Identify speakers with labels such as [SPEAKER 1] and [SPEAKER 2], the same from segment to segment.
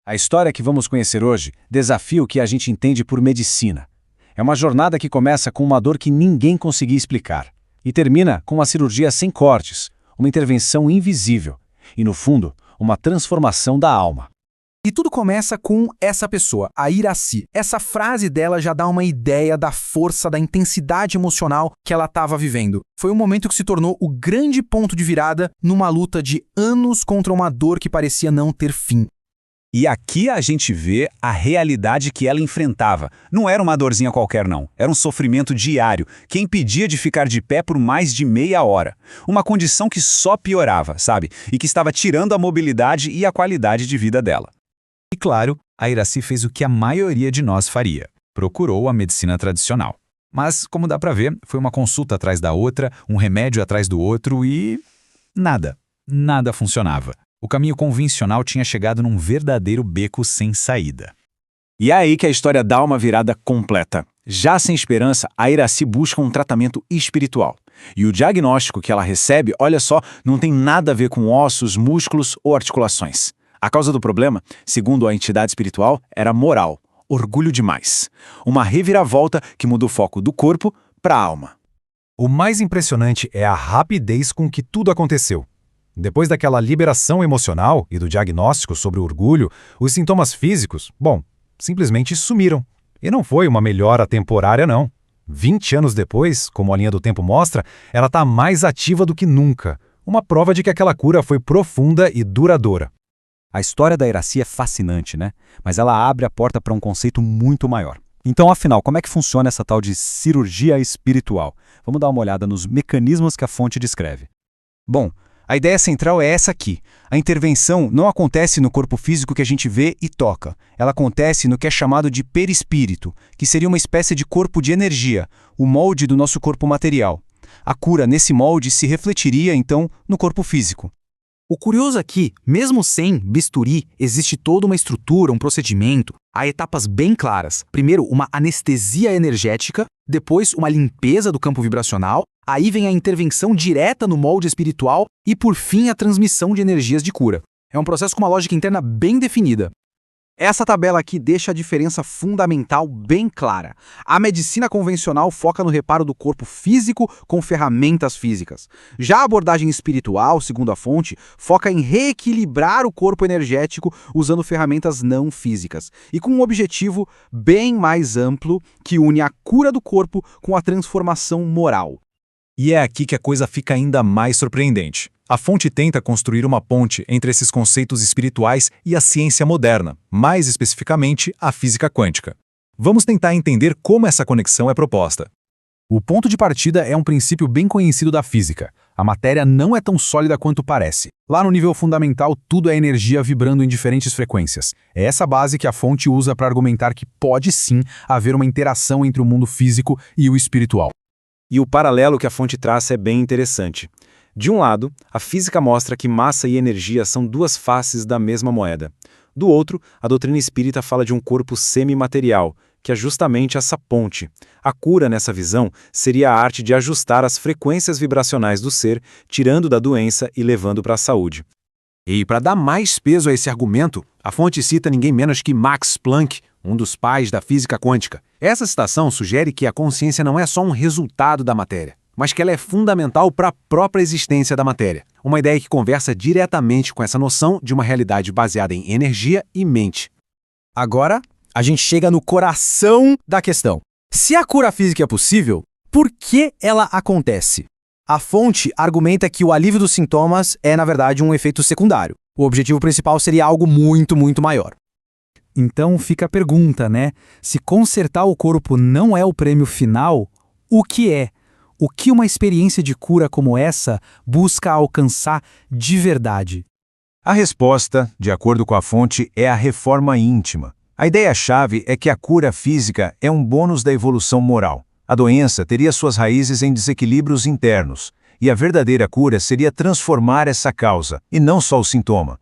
[SPEAKER 1] A história que vamos conhecer hoje desafia o que a gente entende por medicina. É uma jornada que começa com uma dor que ninguém conseguia explicar e termina com uma cirurgia sem cortes, uma intervenção invisível e, no fundo, uma transformação da alma.
[SPEAKER 2] E tudo começa com essa pessoa, a Iracy. Essa frase dela já dá uma ideia da força, da intensidade emocional que ela estava vivendo. Foi um momento que se tornou o grande ponto de virada numa luta de anos contra uma dor que parecia não ter fim.
[SPEAKER 3] E aqui a gente vê a realidade que ela enfrentava. Não era uma dorzinha qualquer, não. Era um sofrimento diário que impedia de ficar de pé por mais de meia hora. Uma condição que só piorava, sabe? E que estava tirando a mobilidade e a qualidade de vida dela. E claro, a Iracy fez o que a maioria de nós faria. Procurou a medicina tradicional. Mas, como dá pra ver, foi uma consulta atrás da outra, um remédio atrás do outro e... Nada funcionava. O caminho convencional tinha chegado num verdadeiro beco sem saída.
[SPEAKER 1] E é aí que a história dá uma virada completa. Já sem esperança, a Iracy busca um tratamento espiritual. E o diagnóstico que ela recebe, olha só, não tem nada a ver com ossos, músculos ou articulações. A causa do problema, segundo a entidade espiritual, era moral, orgulho demais. Uma reviravolta que muda o foco do corpo para a alma.
[SPEAKER 4] O mais impressionante é a rapidez com que tudo aconteceu. Depois daquela liberação emocional e do diagnóstico sobre o orgulho, os sintomas físicos, simplesmente sumiram. E não foi uma melhora temporária, não. 20 anos depois, como a linha do tempo mostra, ela está mais ativa do que nunca. Uma prova de que aquela cura foi profunda e duradoura.
[SPEAKER 5] A história da Iracy é fascinante, né? Mas ela abre a porta para um conceito muito maior. Então, afinal, como é que funciona essa tal de cirurgia espiritual? Vamos dar uma olhada nos mecanismos que a fonte descreve. Bom, a ideia central é essa aqui. A intervenção não acontece no corpo físico que a gente vê e toca. Ela acontece no que é chamado de perispírito, que seria uma espécie de corpo de energia, o molde do nosso corpo material. A cura nesse molde se refletiria, então, no corpo físico.
[SPEAKER 2] O curioso aqui, mesmo sem bisturi, existe toda uma estrutura, um procedimento. Há etapas bem claras. Primeiro, uma anestesia energética, depois uma limpeza do campo vibracional, aí vem a intervenção direta no molde espiritual e, por fim, a transmissão de energias de cura. É um processo com uma lógica interna bem definida. Essa tabela aqui deixa a diferença fundamental bem clara. A medicina convencional foca no reparo do corpo físico com ferramentas físicas. Já a abordagem espiritual, segundo a fonte, foca em reequilibrar o corpo energético usando ferramentas não físicas e com um objetivo bem mais amplo que une a cura do corpo com a transformação moral.
[SPEAKER 4] E é aqui que a coisa fica ainda mais surpreendente. A fonte tenta construir uma ponte entre esses conceitos espirituais e a ciência moderna, mais especificamente a física quântica. Vamos tentar entender como essa conexão é proposta. O ponto de partida é um princípio bem conhecido da física. A matéria não é tão sólida quanto parece. Lá no nível fundamental, tudo é energia vibrando em diferentes frequências. É essa base que a fonte usa para argumentar que pode sim haver uma interação entre o mundo físico e o espiritual.
[SPEAKER 1] E o paralelo que a fonte traça é bem interessante. De um lado, a física mostra que massa e energia são duas faces da mesma moeda. Do outro, a doutrina espírita fala de um corpo semimaterial, que é justamente essa ponte. A cura, nessa visão, seria a arte de ajustar as frequências vibracionais do ser, tirando da doença e levando para a saúde.
[SPEAKER 6] E para dar mais peso a esse argumento, a fonte cita ninguém menos que Max Planck, um dos pais da física quântica. Essa citação sugere que a consciência não é só um resultado da matéria, mas que ela é fundamental para a própria existência da matéria. Uma ideia que conversa diretamente com essa noção de uma realidade baseada em energia e mente.
[SPEAKER 2] Agora, a gente chega no coração da questão. Se a cura física é possível, por que ela acontece? A fonte argumenta que o alívio dos sintomas é, na verdade, um efeito secundário. O objetivo principal seria algo muito maior.
[SPEAKER 5] Então fica a pergunta, né? Se consertar o corpo não é o prêmio final, o que é? O que uma experiência de cura como essa busca alcançar de verdade?
[SPEAKER 1] A resposta, de acordo com a fonte, é a reforma íntima. A ideia-chave é que a cura física é um bônus da evolução moral. A doença teria suas raízes em desequilíbrios internos, e a verdadeira cura seria transformar essa causa, e não só o sintoma.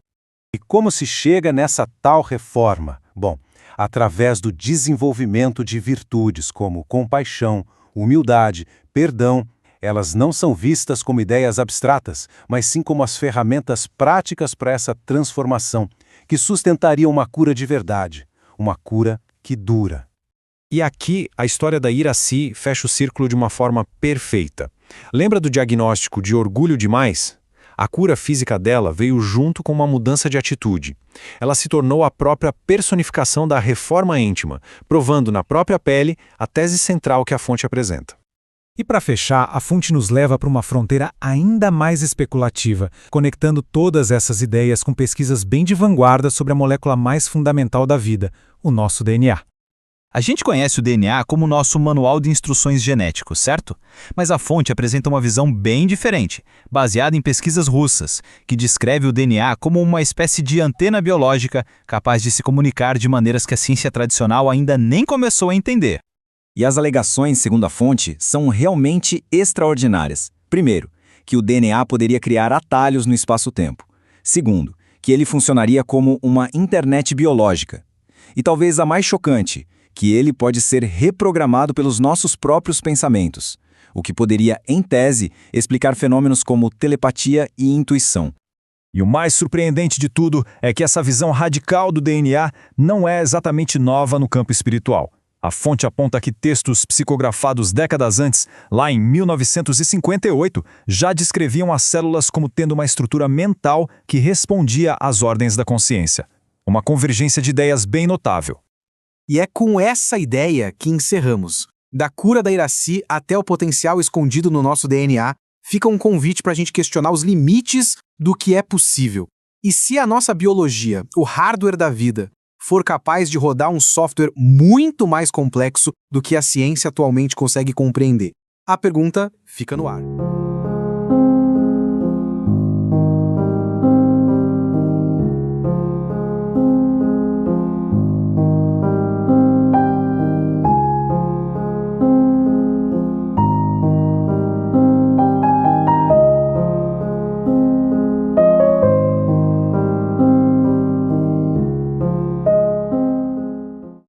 [SPEAKER 7] E como se chega nessa tal reforma? Bom, através do desenvolvimento de virtudes como compaixão, humildade, perdão. Elas não são vistas como ideias abstratas, mas sim como as ferramentas práticas para essa transformação, que sustentaria uma cura de verdade, uma cura que dura.
[SPEAKER 1] E aqui, a história da Iracy fecha o círculo de uma forma perfeita. Lembra do diagnóstico de orgulho demais? A cura física dela veio junto com uma mudança de atitude. Ela se tornou a própria personificação da reforma íntima, provando na própria pele a tese central que a fonte apresenta.
[SPEAKER 4] E para fechar, a fonte nos leva para uma fronteira ainda mais especulativa, conectando todas essas ideias com pesquisas bem de vanguarda sobre a molécula mais fundamental da vida, o nosso DNA.
[SPEAKER 2] A gente conhece o DNA como nosso manual de instruções genéticos, certo? Mas a fonte apresenta uma visão bem diferente, baseada em pesquisas russas, que descreve o DNA como uma espécie de antena biológica capaz de se comunicar de maneiras que a ciência tradicional ainda nem começou a entender.
[SPEAKER 8] E as alegações, segundo a fonte, são realmente extraordinárias. Primeiro, que o DNA poderia criar atalhos no espaço-tempo. Segundo, que ele funcionaria como uma internet biológica. E talvez a mais chocante, que ele pode ser reprogramado pelos nossos próprios pensamentos, o que poderia, em tese, explicar fenômenos como telepatia e intuição.
[SPEAKER 4] E o mais surpreendente de tudo é que essa visão radical do DNA não é exatamente nova no campo espiritual. A fonte aponta que textos psicografados décadas antes, lá em 1958, já descreviam as células como tendo uma estrutura mental que respondia às ordens da consciência. Uma convergência de ideias bem notável.
[SPEAKER 6] E é com essa ideia que encerramos. Da cura da Iracy até o potencial escondido no nosso DNA, fica um convite para a gente questionar os limites do que é possível. E se a nossa biologia, o hardware da vida, for capaz de rodar um software muito mais complexo do que a ciência atualmente consegue compreender? A pergunta fica no ar.